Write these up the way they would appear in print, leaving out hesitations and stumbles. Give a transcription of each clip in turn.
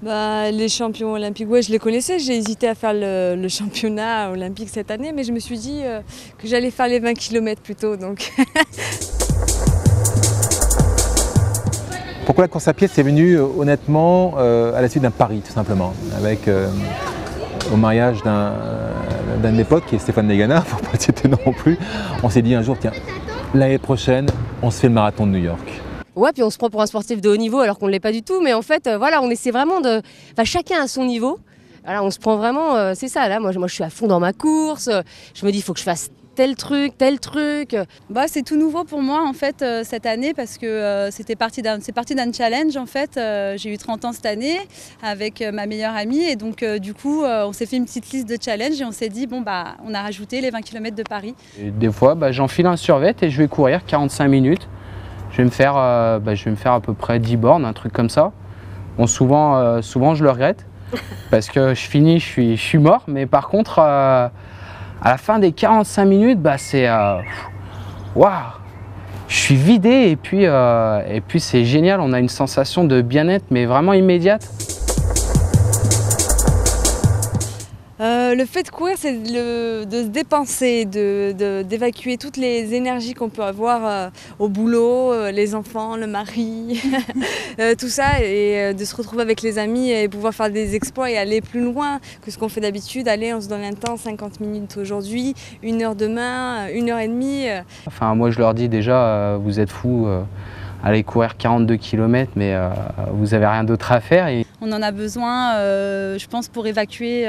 Bah, les champions olympiques, ouais, je les connaissais. J'ai hésité à faire le championnat olympique cette année, mais je me suis dit que j'allais faire les 20 km plutôt. Donc. Pourquoi la course à pied, c'est venu honnêtement à la suite d'un pari, tout simplement, avec au mariage d'un de mes potes qui est Stéphane Degana, faut pas citer non plus. On s'est dit un jour, tiens, l'année prochaine, on se fait le marathon de New York. Ouais, puis on se prend pour un sportif de haut niveau alors qu'on ne l'est pas du tout. Mais en fait, voilà, on essaie vraiment de... Enfin, chacun à son niveau. Voilà, on se prend vraiment... c'est ça, là, moi, je suis à fond dans ma course. Je me dis, il faut que je fasse tel truc, tel truc. Bah, c'est tout nouveau pour moi, en fait, cette année, parce que c'est parti d'un challenge, en fait. J'ai eu 30 ans cette année avec ma meilleure amie. Et donc, du coup, on s'est fait une petite liste de challenges et on s'est dit, bon, bah, on a rajouté les 20 km de Paris. Et des fois, j'enfile un survêt et je vais courir 45 minutes. Je vais me faire à peu près 10 bornes, un truc comme ça. Bon, souvent je le regrette parce que je finis, je suis mort. Mais par contre, à la fin des 45 minutes, c'est waouh, je suis vidé et puis c'est génial. On a une sensation de bien-être, mais vraiment immédiate. Le fait de courir, c'est de se dépenser, d'évacuer toutes les énergies qu'on peut avoir au boulot, les enfants, le mari, tout ça, et de se retrouver avec les amis et pouvoir faire des exploits et aller plus loin que ce qu'on fait d'habitude. Allez, on se donne un temps, 50 minutes aujourd'hui, 1 heure demain, 1h30. Enfin, moi je leur dis déjà, vous êtes fous. Aller courir 42 km, mais vous n'avez rien d'autre à faire. On en a besoin, je pense, pour évacuer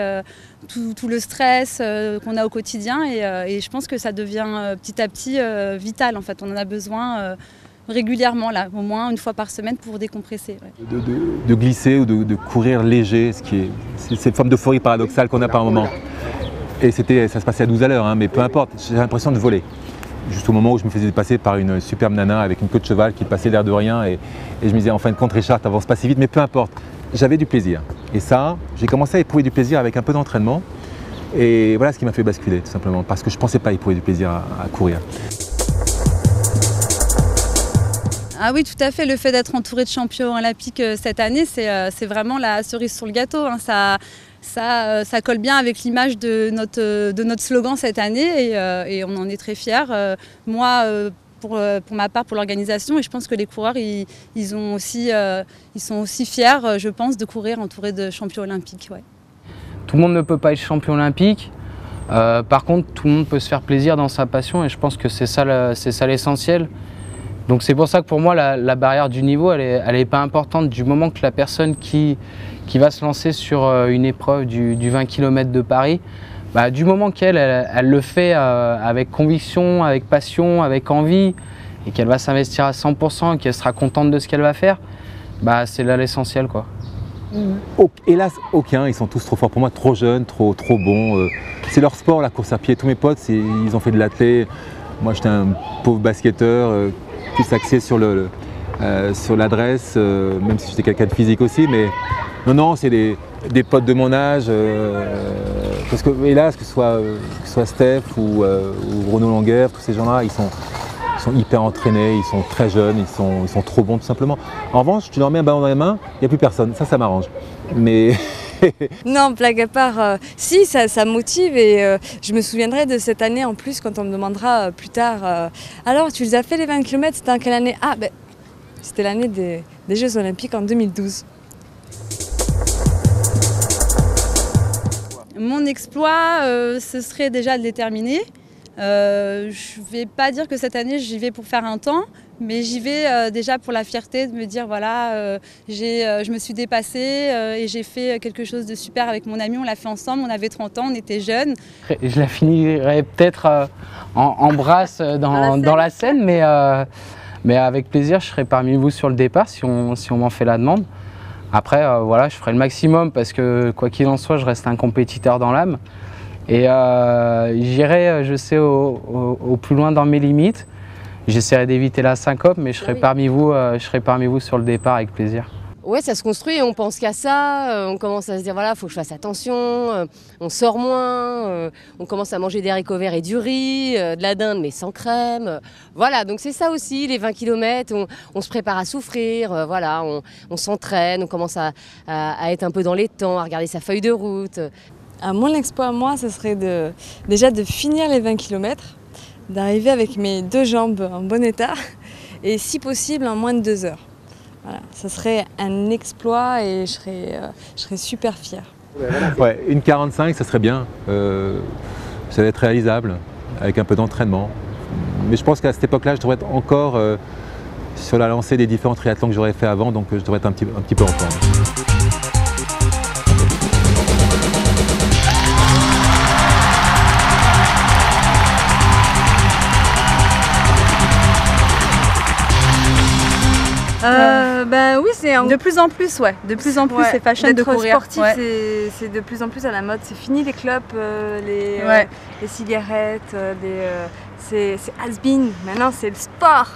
tout le stress qu'on a au quotidien. Et je pense que ça devient petit à petit vital. En fait, on en a besoin régulièrement, là, au moins 1 fois par semaine pour décompresser. Ouais. De glisser ou de courir léger, c'est cette forme d'euphorie paradoxale qu'on a par moment. Et ça se passait à 12 à l'heure, hein, mais peu importe, j'ai l'impression de voler. Juste au moment où je me faisais dépasser par une superbe nana avec une queue de cheval qui passait l'air de rien et je me disais en fin de compte Richard t'avances pas si vite, mais peu importe, j'avais du plaisir. Et ça, j'ai commencé à éprouver du plaisir avec un peu d'entraînement et voilà ce qui m'a fait basculer tout simplement, parce que je pensais pas éprouver du plaisir à courir. Ah oui, tout à fait, le fait d'être entouré de champions olympiques cette année, c'est vraiment la cerise sur le gâteau, hein. Ça colle bien avec l'image de notre slogan cette année et on en est très fiers. Moi, pour ma part, pour l'organisation, et je pense que les coureurs, ils sont aussi fiers, je pense, de courir entourés de champions olympiques. Ouais. Tout le monde ne peut pas être champion olympique. Par contre, tout le monde peut se faire plaisir dans sa passion et je pense que c'est ça l'essentiel. Donc c'est pour ça que pour moi, la barrière du niveau, elle est pas importante du moment que la personne qui va se lancer sur une épreuve du 20 km de Paris, du moment qu'elle le fait avec conviction, avec passion, avec envie, et qu'elle va s'investir à 100% et qu'elle sera contente de ce qu'elle va faire, c'est là l'essentiel, quoi. Hélas, aucun, ils sont tous trop forts pour moi, trop jeunes, trop bons. C'est leur sport, la course à pied. Tous mes potes, ils ont fait de l'athlé. Moi, j'étais un pauvre basketteur, plus axé sur l'adresse, même si j'étais quelqu'un de physique aussi, mais non, c'est des potes de mon âge, parce que hélas, que ce soit Steph ou Renaud Longueur, tous ces gens-là, ils sont hyper entraînés, ils sont très jeunes, ils sont trop bons tout simplement. En revanche, tu leur mets un ballon dans les mains, il n'y a plus personne, ça m'arrange. Mais non, blague à part, si, ça motive et je me souviendrai de cette année en plus quand on me demandera plus tard alors tu les as fait les 20 km, c'était en quelle année? Ah c'était l'année des Jeux Olympiques en 2012. Mon exploit, ce serait déjà de les terminer. Je ne vais pas dire que cette année j'y vais pour faire un temps, mais j'y vais déjà pour la fierté de me dire voilà, je me suis dépassée et j'ai fait quelque chose de super avec mon ami, on l'a fait ensemble, on avait 30 ans, on était jeunes. Je la finirai peut-être en brasse dans la Seine, mais avec plaisir je serai parmi vous sur le départ si on m'en fait la demande. Après voilà, je ferai le maximum parce que quoi qu'il en soit, je reste un compétiteur dans l'âme. Et j'irai, je sais, au plus loin dans mes limites. J'essaierai d'éviter la syncope, mais je serai parmi vous sur le départ avec plaisir. Ouais, ça se construit et on pense qu'à ça. On commence à se dire, voilà, il faut que je fasse attention. On sort moins. On commence à manger des haricots verts et du riz, de la dinde mais sans crème. Voilà, donc c'est ça aussi, les 20 km. On se prépare à souffrir. Voilà, on s'entraîne. On commence à être un peu dans les temps, à regarder sa feuille de route. Mon exploit, moi, ce serait déjà de finir les 20 km, d'arriver avec mes 2 jambes en bon état et si possible en moins de 2 heures. Voilà, ça serait un exploit et je serais super fière. Ouais, une 45, ça serait bien. Ça va être réalisable avec un peu d'entraînement. Mais je pense qu'à cette époque-là, je devrais être encore sur la lancée des différents triathlons que j'aurais fait avant, donc je devrais être un petit peu en forme. Oui, c'est De plus en plus, ouais. De plus en plus, c'est fashion de courir. Sportif, c'est de plus en plus à la mode. C'est fini les clopes, les cigarettes, c'est has-been. Maintenant, c'est le sport.